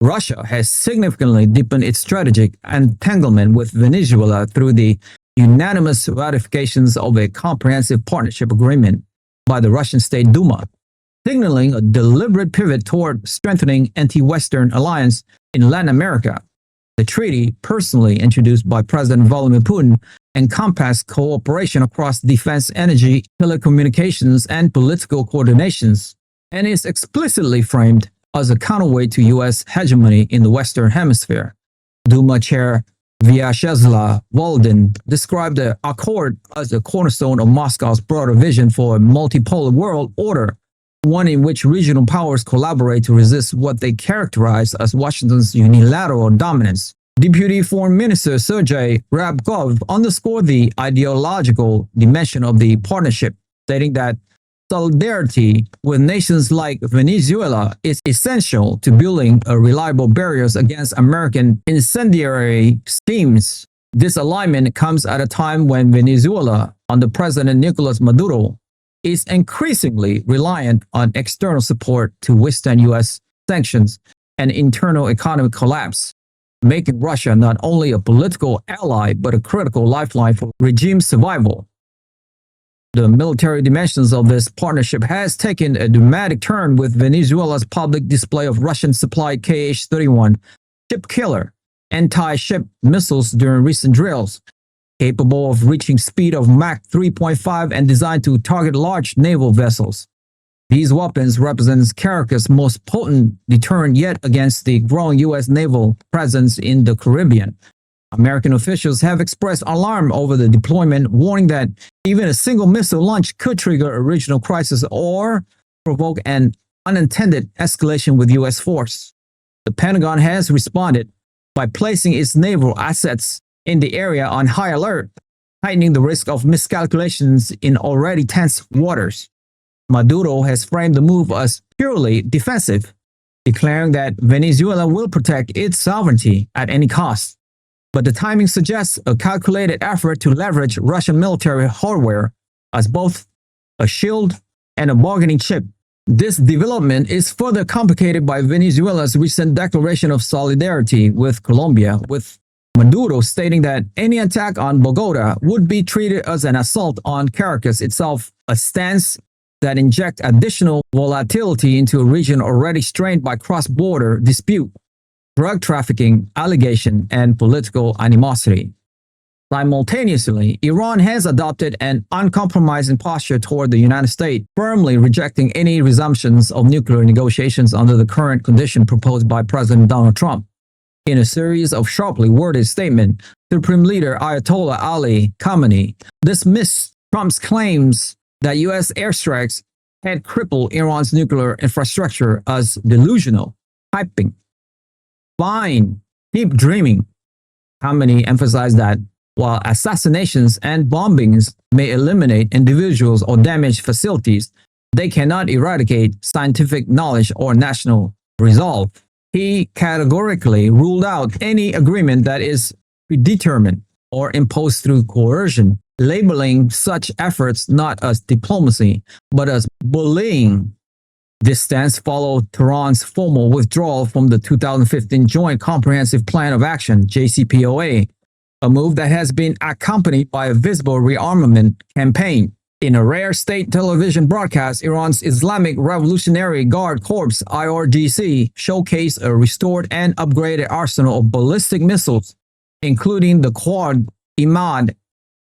Russia has significantly deepened its strategic entanglement with Venezuela through the unanimous ratifications of a comprehensive partnership agreement by the Russian State Duma, signaling a deliberate pivot toward strengthening anti-Western alliance in Latin America. The treaty, personally introduced by President Vladimir Putin, encompassed cooperation across defense, energy, telecommunications, and political coordinations, and is explicitly framed as a counterweight to U.S. hegemony in the Western Hemisphere. Duma Chair Vyacheslav Volodin described the accord as a cornerstone of Moscow's broader vision for a multipolar world order, one in which regional powers collaborate to resist what they characterize as Washington's unilateral dominance. Deputy Foreign Minister Sergei Ryabkov underscored the ideological dimension of the partnership, stating that solidarity with nations like Venezuela is essential to building reliable barriers against American incendiary schemes. This alignment comes at a time when Venezuela, under President Nicolas Maduro, is increasingly reliant on external support to withstand U.S. sanctions and internal economic collapse, making Russia not only a political ally but a critical lifeline for regime survival. The military dimensions of this partnership has taken a dramatic turn with Venezuela's public display of Russian-supplied Kh-31 ship-killer anti-ship missiles during recent drills, capable of reaching speed of Mach 3.5 and designed to target large naval vessels. These weapons represent Caracas' most potent deterrent yet against the growing U.S. naval presence in the Caribbean. American officials have expressed alarm over the deployment, warning that even a single missile launch could trigger a regional crisis or provoke an unintended escalation with U.S. force. The Pentagon has responded by placing its naval assets in the area on high alert, heightening the risk of miscalculations in already tense waters. Maduro has framed the move as purely defensive, declaring that Venezuela will protect its sovereignty at any cost. But the timing suggests a calculated effort to leverage Russian military hardware as both a shield and a bargaining chip. This development is further complicated by Venezuela's recent declaration of solidarity with Colombia, with Maduro stating that any attack on Bogota would be treated as an assault on Caracas itself, a stance that injects additional volatility into a region already strained by cross-border dispute, drug trafficking, allegation, and political animosity. Simultaneously, Iran has adopted an uncompromising posture toward the United States, firmly rejecting any resumptions of nuclear negotiations under the current condition proposed by President Donald Trump. In a series of sharply worded statements, Supreme Leader Ayatollah Ali Khamenei dismissed Trump's claims that U.S. airstrikes had crippled Iran's nuclear infrastructure as delusional, hyping. Fine, keep dreaming. Khamenei emphasized that while assassinations and bombings may eliminate individuals or damage facilities, they cannot eradicate scientific knowledge or national resolve. He categorically ruled out any agreement that is predetermined or imposed through coercion, labeling such efforts not as diplomacy, but as bullying. This stance followed Tehran's formal withdrawal from the 2015 Joint Comprehensive Plan of Action, JCPOA, a move that has been accompanied by a visible rearmament campaign. In a rare state television broadcast, Iran's Islamic Revolutionary Guard Corps (IRGC) showcased a restored and upgraded arsenal of ballistic missiles, including the Quad Imad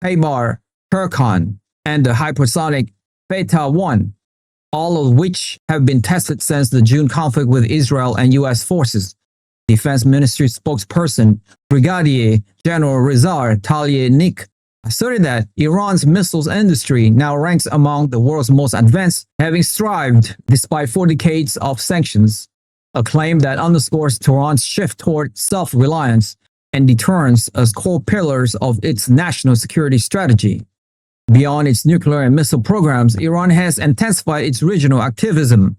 Khaybar Turkhan and the hypersonic Fatah-1, all of which have been tested since the June conflict with Israel and U.S. forces. Defense Ministry spokesperson Brigadier General Reza Talianik asserted that Iran's missiles industry now ranks among the world's most advanced, having thrived despite 4 decades of sanctions, a claim that underscores Tehran's shift toward self-reliance and deterrence as core pillars of its national security strategy. Beyond its nuclear and missile programs, Iran has intensified its regional activism,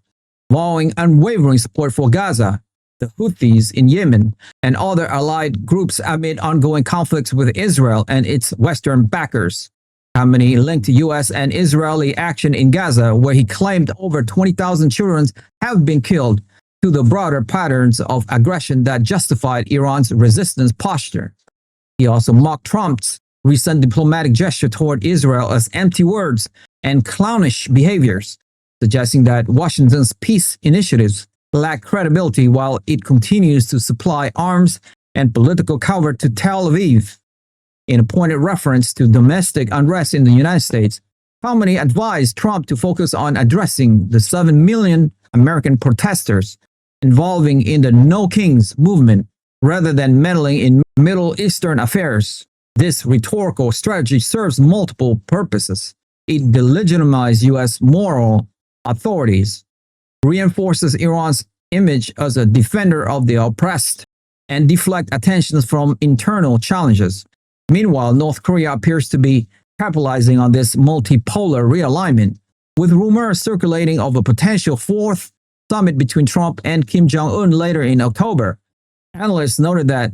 vowing unwavering support for Gaza, the Houthis in Yemen, and other allied groups amid ongoing conflicts with Israel and its Western backers. Khamenei linked U.S. and Israeli action in Gaza, where he claimed over 20,000 children have been killed, to the broader patterns of aggression that justified Iran's resistance posture. He also mocked Trump's recent diplomatic gesture toward Israel as empty words and clownish behaviors, suggesting that Washington's peace initiatives lack credibility while it continues to supply arms and political cover to Tel Aviv. In a pointed reference to domestic unrest in the United States, Khamenei advised Trump to focus on addressing the 7 million American protesters involving in the No Kings movement rather than meddling in Middle Eastern affairs. This rhetorical strategy serves multiple purposes. It delegitimizes U.S. moral authorities, reinforces Iran's image as a defender of the oppressed, and deflects attention from internal challenges. Meanwhile, North Korea appears to be capitalizing on this multipolar realignment, with rumors circulating of a potential fourth summit between Trump and Kim Jong-un later in October. Analysts noted that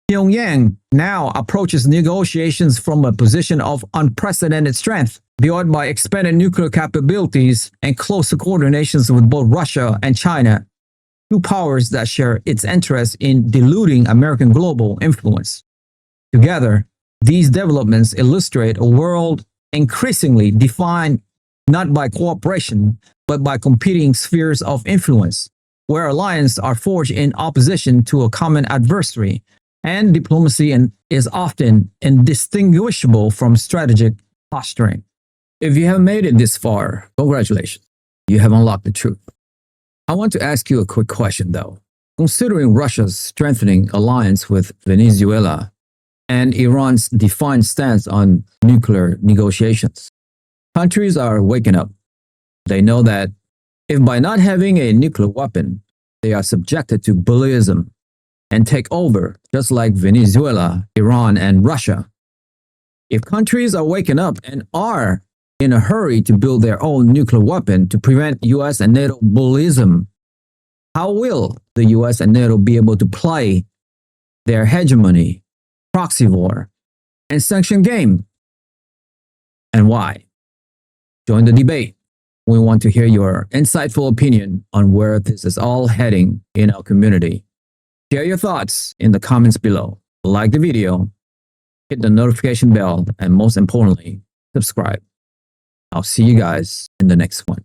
Pyongyang now approaches negotiations from a position of unprecedented strength, buoyed by expanded nuclear capabilities and closer coordinations with both Russia and China, two powers that share its interest in diluting American global influence. Together, these developments illustrate a world increasingly defined not by cooperation, but by competing spheres of influence, where alliances are forged in opposition to a common adversary, and diplomacy is often indistinguishable from strategic posturing. If you have made it this far, congratulations, you have unlocked the truth. I want to ask you a quick question though. Considering Russia's strengthening alliance with Venezuela and Iran's defined stance on nuclear negotiations, countries are waking up. They know that if by not having a nuclear weapon, they are subjected to bullyism and take over, just like Venezuela, Iran, and Russia. If countries are waking up and are in a hurry to build their own nuclear weapon to prevent US and NATO bullyism, how will the US and NATO be able to play their hegemony, proxy war, and sanction game? And why? Join the debate. We want to hear your insightful opinion on where this is all heading in our community. Share your thoughts in the comments below. Like the video, hit the notification bell, and most importantly, subscribe. I'll see you guys in the next one.